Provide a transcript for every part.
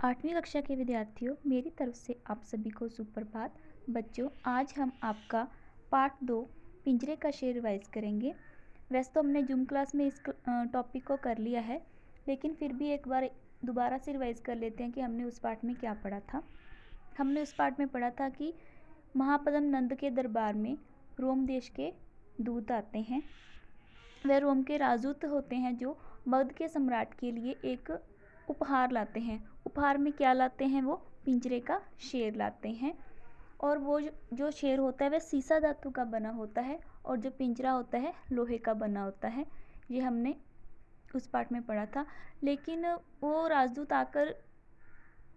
8वीं कक्षा के विद्यार्थियों, मेरी तरफ से आप सभी को सुप्रभात। बच्चों, आज हम आपका पार्ट 2 पिंजरे का शेर रिवाइज करेंगे। वैसे तो हमने जूम क्लास में इस टॉपिक को कर लिया है, लेकिन फिर भी एक बार दोबारा से रिवाइज कर लेते हैं कि हमने उस पार्ट में क्या पढ़ा था। हमने उस पार्ट में पढ़ा था कि महापद्म नंद के दरबार में रोम देश के दूत आते हैं। वह रोम के राजदूत होते हैं जो मगध के सम्राट के लिए एक उपहार लाते हैं। उपहार में क्या लाते हैं? वो पिंजरे का शेर लाते हैं। और वो जो शेर होता है वह सीसा धातु का बना होता है और जो पिंजरा होता है लोहे का बना होता है। ये हमने उस पार्ट में पढ़ा था। लेकिन वो राजदूत आकर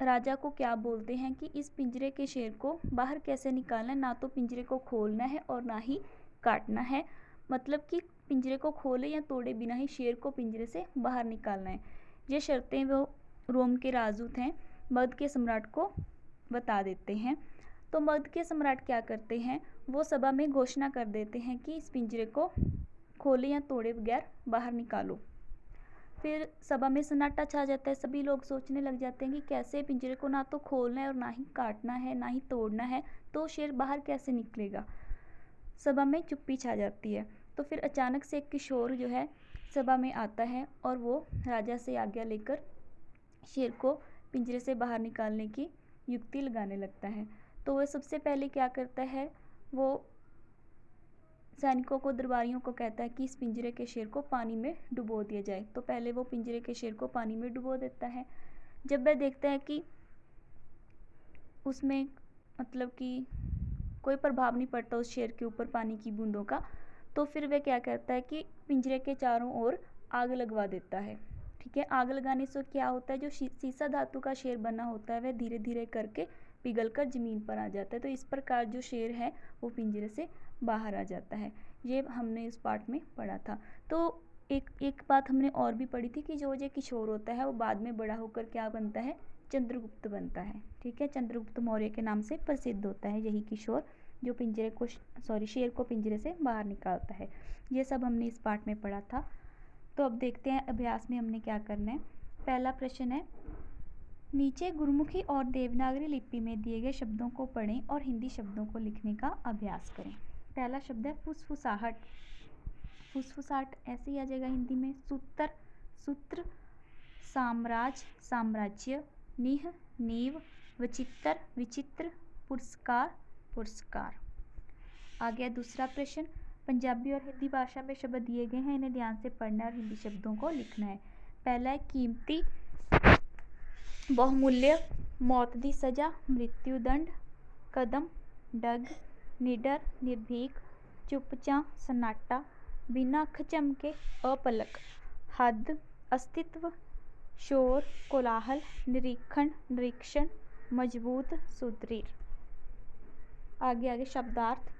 राजा को क्या बोलते हैं कि इस पिंजरे के शेर को बाहर कैसे निकालना है। ना तो पिंजरे को खोलना है और ना ही काटना है। मतलब कि पिंजरे को खोले या तोड़े बिना ही शेर को पिंजरे से बाहर निकालना है। ये शर्तें वो रोम के राजदूत हैं मगध के सम्राट को बता देते हैं। तो मगध के सम्राट क्या करते हैं? वो सभा में घोषणा कर देते हैं कि इस पिंजरे को खोले या तोड़े बगैर बाहर निकालो। फिर सभा में सन्नाटा छा जाता है। सभी लोग सोचने लग जाते हैं कि कैसे पिंजरे को ना तो खोलना है और ना ही काटना है, ना ही तोड़ना है, तो शेर बाहर कैसे निकलेगा। सभा में चुप्पी छा जाती है। तो फिर अचानक से एक किशोर जो है सभा में आता है और वो राजा से आज्ञा लेकर शेर को पिंजरे से बाहर निकालने की युक्ति लगाने लगता है। तो वह सबसे पहले क्या करता है? वो सैनिकों को, दरबारियों को कहता है कि इस पिंजरे के शेर को पानी में डुबो दिया जाए। तो पहले वो पिंजरे के शेर को पानी में डुबो देता है। जब वह देखता है कि उसमें मतलब कि कोई प्रभाव नहीं पड़ता उस शेर के ऊपर पानी की बूंदों का, तो फिर वह क्या करता है कि पिंजरे के चारों ओर आग लगवा देता है। ठीक है, आग लगाने से क्या होता है? जो सीसा धातु का शेर बना होता है वह धीरे धीरे करके पिघलकर ज़मीन पर आ जाता है। तो इस प्रकार जो शेर है वो पिंजरे से बाहर आ जाता है। ये हमने इस पार्ट में पढ़ा था। तो एक बात हमने और भी पढ़ी थी कि जो ये किशोर होता है वो बाद में बड़ा होकर क्या बनता है? चंद्रगुप्त बनता है। ठीक है, चंद्रगुप्त मौर्य के नाम से प्रसिद्ध होता है यही किशोर जो शेर को पिंजरे से बाहर निकालता है। ये सब हमने इस पार्ट में पढ़ा था। तो अब देखते हैं अभ्यास में हमने क्या करना है। पहला प्रश्न है, नीचे गुरुमुखी और देवनागरी लिपि में दिए गए शब्दों को पढ़ें और हिंदी शब्दों को लिखने का अभ्यास करें। पहला शब्द है फुसफुसाहट। फुसफुसाहट ऐसे ही आ जाएगा हिंदी में। सूत्र, सूत्र। साम्राज्य, साम्राज्य। नीह, नींव। विचित्र, विचित्र। पुरस्कार, पुरस्कार। आ गया दूसरा प्रश्न, पंजाबी और हिंदी भाषा में शब्द दिए गए हैं, इन्हें ध्यान से पढ़ना और हिंदी शब्दों को लिखना है। पहला है कीमती, बहुमूल्य, मौत दी सजा, मृत्युदंड, कदम, डग, निडर, निर्भीक, चुपचां, सन्नाटा, बिना अख झमके, अपलक, हद, अस्तित्व, शोर, कोलाहल, निरीक्षण, निरीक्षण, मजबूत, सुदृढ़। आगे शब्दार्थ।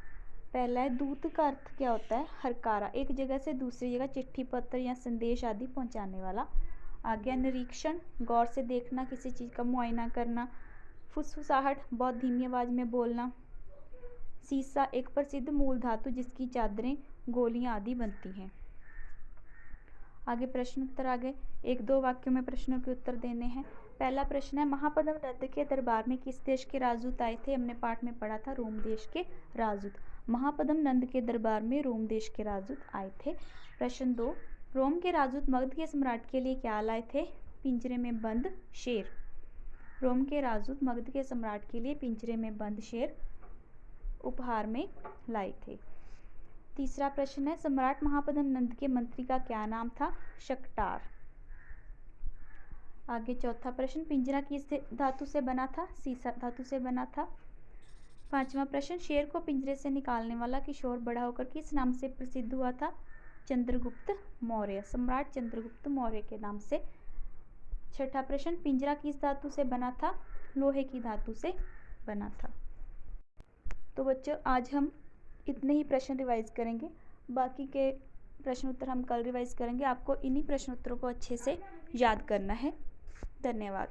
पहला है दूत का अर्थ क्या होता है? हरकारा, एक जगह से दूसरी जगह चिट्ठी पत्र या संदेश आदि पहुंचाने वाला। आ गया निरीक्षण, गौर से देखना, किसी चीज़ का मुआयना करना। फुसफुसाहट, बहुत धीमी आवाज़ में बोलना। सीसा, एक प्रसिद्ध मूल धातु जिसकी चादरें, गोलियां आदि बनती हैं। आगे प्रश्न उत्तर। आगे 1-2 वाक्यों में प्रश्नों के उत्तर देने हैं। पहला प्रश्न है, महापद्म नंद के दरबार में किस देश के राजदूत आए थे? हमने पाठ में पढ़ा था रोम देश के राजदूत। महापद्म नंद के दरबार में रोम देश के राजदूत आए थे। प्रश्न 2, रोम के राजदूत मगध के सम्राट के लिए क्या लाए थे? पिंजरे में बंद शेर। रोम के राजदूत मगध के सम्राट के लिए पिंजरे में बंद शेर उपहार में लाए थे। तीसरा प्रश्न है, सम्राट महापद्म नंद के मंत्री का क्या नाम था? शकटार। आगे चौथा प्रश्न, पिंजरा किस धातु से बना था? सीसा धातु से बना था। पांचवा प्रश्न, शेर को पिंजरे से निकालने वाला किशोर बड़ा होकर किस नाम से प्रसिद्ध हुआ था? चंद्रगुप्त मौर्य, सम्राट चंद्रगुप्त मौर्य के नाम से। छठा प्रश्न, पिंजरा किस धातु से बना था? लोहे की धातु से बना था। तो बच्चों, आज हम इतने ही प्रश्न रिवाइज करेंगे। बाकी के प्रश्न उत्तर हम कल रिवाइज करेंगे। आपको इन्हीं प्रश्न उत्तरों को अच्छे से याद करना है। धन्यवाद।